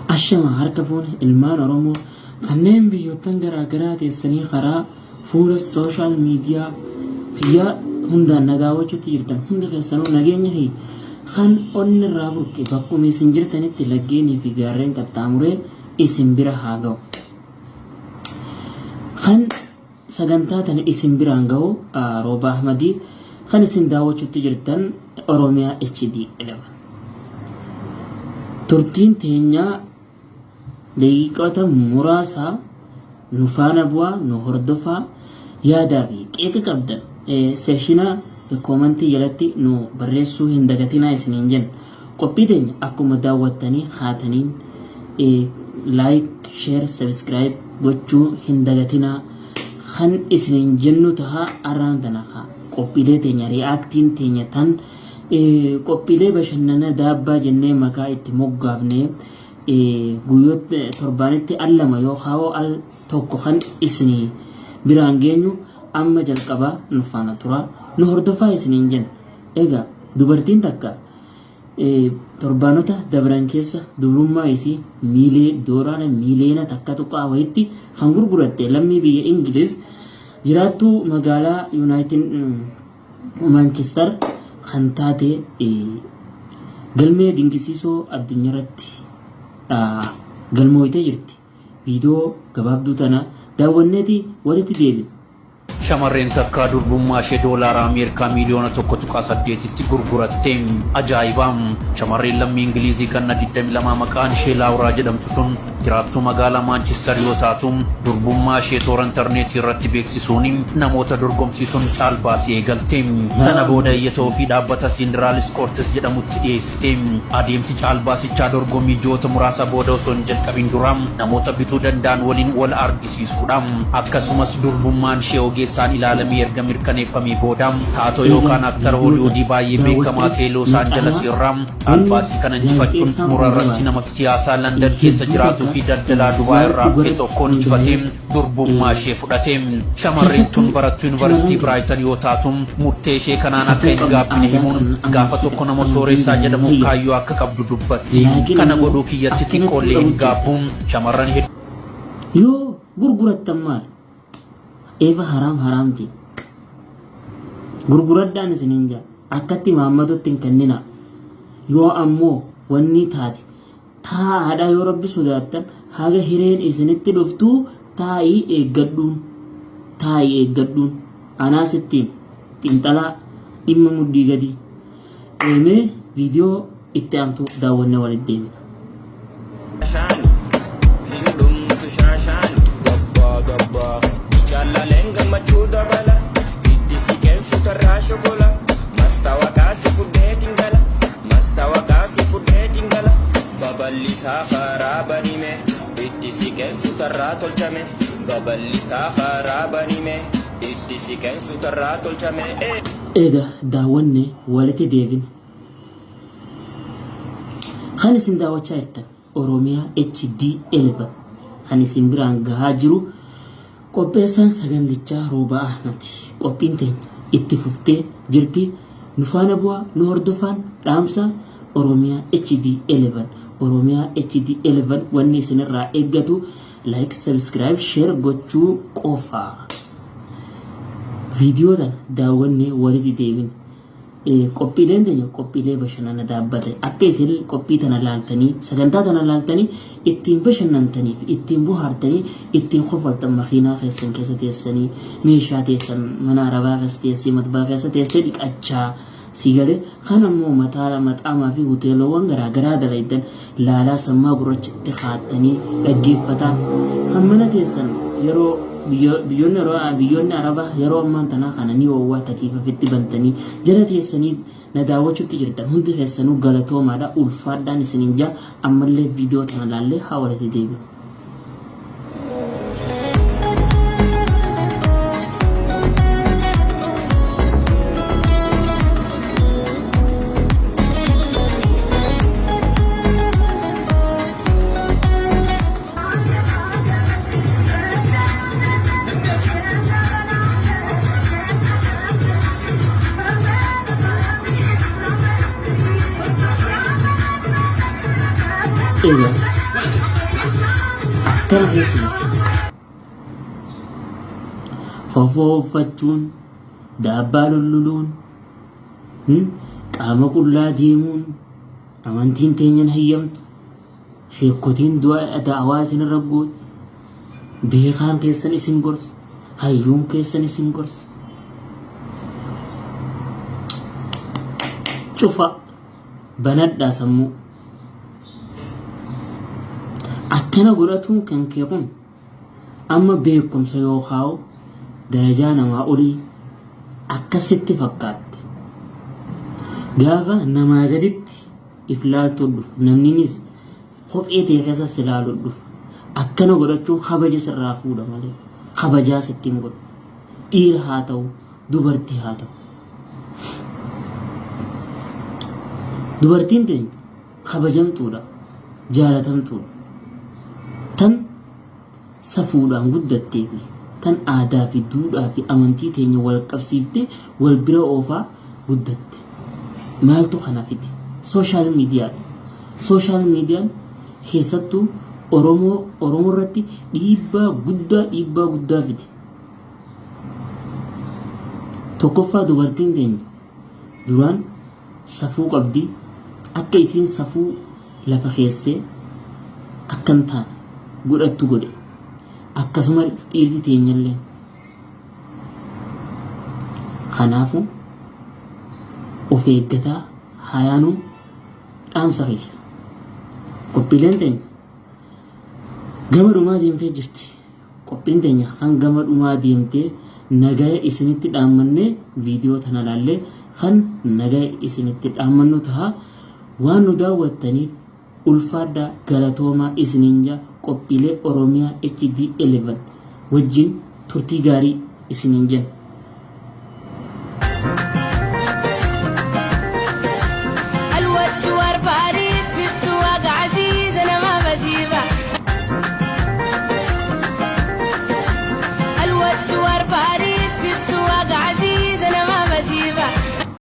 ashama harka fuune ilmaan oromoo kanneen biyyoottan garaagaraa teessanii karaa fuula sooshaal miidiyaa biyya hundaan nagaawwachuutti jirtan hunda keessanuu nageenya fi kan onni irraa burqe bakkuma isin jirtanitti laggeenii fi gaarreen qaxxaamuree isin bira haa ga'u. Kan sagantaa tana isin biraan ga'u Rooba Ahmadii kan isin daawwachuutti jirtan Oromiyaa HD 11. Turtiin teenyaa daqiiqota muraasa nu faana bu'aa nu hordofaa yaadaa fi qeeqa qabdan seeshina koomantii jalatti nu barreessuu hin dagatinaa isiniin jenna. Qophii teenya akkuma daawwattanii haataniin like, share, subscribe gochuu hin dagatinaa kan isiniin jennu tahaa arraan tanakaa qophiilee teenya reaaktiin teenya tan qophiilee bashannana daabbaa jennee maqaa itti moggaafnee guyyoota torbaanitti al lama yoo haawoo al tokko kan isinii biraan geenyu amma jalqabaa nu faana turaa nu hordofaa isiniin jenna. Egaa dubartiin takka torbaanota dabran keessa dubrummaa isii miilee dooraana miileena takka tuqaa wayitti kan gurguratte lammii biyya Ingiliz jiraattuu magaalaa Yuunaayitid Maanchestar kan taate galmee dinqisiisoo addunyaarratti galmooytee jirti. Viidiyoo gabaabduu tana daawwanneeti walitti deebiin. Shamarreen takka durbummaa ishee doolaara Ameerikaa miliyoona 1.8tti gurgurattee ajaa'ibam. Shamarreen lammii Ingilizii ganna 22 maqaan ishee Laawuraa jedhamtu tun jiraattuu magaalaa Maanchestar yoo taatu durbummaa ishee toora intarneetii irratti beeksisuun namoota dorgomsiisuun caalbaasii eegalte. Sana booda iyyatoo fi dhaabbata Sindiraal Ispoortis jedhamutti dhiyeessite. Adeemsi caalbaasichaa dorgommii ji'oota muraasa booda osoo hin jalqabin dura namoota bituu danda'an waliin wal argisiisuudha. Akkasumas durbummaan ishee ogeessaan ilaalamee erga mirkaneeffamee booda taatoo yookaan aktara Holiwuudii baay'ee beekamaa ta'e Los Angeles irraa caalbaasii kana injifachuun xumura irratti nama siyaasaa London keessa jiraatuu fi daldalaa Dubaay irraa dhufe tokkoon injifatee durbummaa ishee fudhate. Shamarreen tun barattuu Yuunivarsiitii Biraaytan yoo taatu murtee ishee kanaan akka hin gaabbine himuun gaafa tokko nama sooressaa jedhamuuf kaayyoo akka qabdu dubbatti. Kana godhuu kiyyatti xiqqoollee hin gaabbuun shamarran hedduu yoo gurgurattan maal Eva haramti gurguradhaan isiniin jaa akkatti maammadotti hin kennina. Yoo ammoo wanni taate taa'aadha yoo rabbi sodaattan haga hireen isinitti dhuftuu taa'ii eeggadhuun anaasittiin xinxalaa dhimma muddii gadi eemee viidiyoo itti aantu daawwanne walitti deemina. Babal'isa kharabanime ittisi kensu tarraa tolchame babal'isa kharabanime ittisi kensu tarraa tolchame. Egaa daawwanne walitti deebina. Kan isin daawwachaa jirtan Oromiyaa HD 11 kan isin biraan gahaa jiru qopheessaan saganttichaa Rooba Ahmad. Qophiin teenya itti fuftee jirti. Nu faana bu'aa nu hordofaan dhaamsa Oromiyaa HD 11 Oromiyaa HD 11 wanni isinirraa eeggatu like, subscribe, share gochuu qofaa. Viidiyoo tana daawwannee walitti deebina. Qophiileen teenya qophiilee bashannana dhaabbate akka isin qophii tana laaltanii sagantaa tana laaltanii ittiin bashannantanii fi ittiin bohaartanii ittiin qofaltan makiinaa keessan keessa teessanii meeshaa teessan mana arabaa keessa teessee matbaa keessa teessee dhiqachaa sigale kan ammoo maxaamaa fi hoteelowwan garaagaraa dalaydan laalaa sammaa gurrachatti kaa'attanii dhaggeeffataa kan mana teessan yeroo biyyoonni arabaa yeroo ammaan tanaa kana ni oowwaa takiifafitti bantanii jala teessanii na daawwachuutti jirtan hundi keessanuu galatoomaadha ulfaadhaan isiniin jaa ammallee viidiyoo tana laallee haa walitti deebinu. akkana jechuudha. Fofoofachuun, daabbaa lolluluun, qaama qullaa deemuun amantiin teenya hayyamtu, sheekotiin du'a da'awaa isin irra gootu, beekaan keessan isin gorsa, hayyuun keessan isin gorsa. Cufa banadhaa sammuu. Akkana godhatuun kan kee kun amma beekumsa yookaan darajaa namaa olii akkasitti fakkaatti. Gaafa namaa gaditti if laaltuu dhufu namninis kophee ta'e keessas ilaaluu dhufu. Akkana godhachuun kabaja sirraa fuudha malee kabajaa sittiin godhu. Dhiira haa ta'u dubartii haa ta'u. Dubartiin teenya kabajamtuudha, jaalatamtuudha. Tan safuudhaan guddattee fi tan aadaa fi duudhaa fi amantii teenya wal qabsiiftee wal bira oofaa guddatte. Maaltu kana fide? Sooshaal miidiyaadha. Sooshaal miidiyaan keessattuu Oromoo irratti dhiibbaa guddaa fide. Tokkoffaa dubartiin teenya duraan safuu qabdi. Akka isiin safuu lafa keessee akkan taane godhattu godhe. Akkasuma dhiirri teenyallee. Kanaafuu of eeggataa hayaanuu dhaamsa keessa. Qophiileen teenya gama dhumaa deemtee jirti. Qophiin teenya kan gama dhumaa deemtee nagaya isinitti dhaammannee viidiyoo tana laallee kan nagaya isinitti dhaammannu ta'a. Waan nu daawwattaniif ulfaadhaa galatoomaa isiniin qophiilee Oromiyaa HD11 wajjin turtii gaarii isiniin jenna.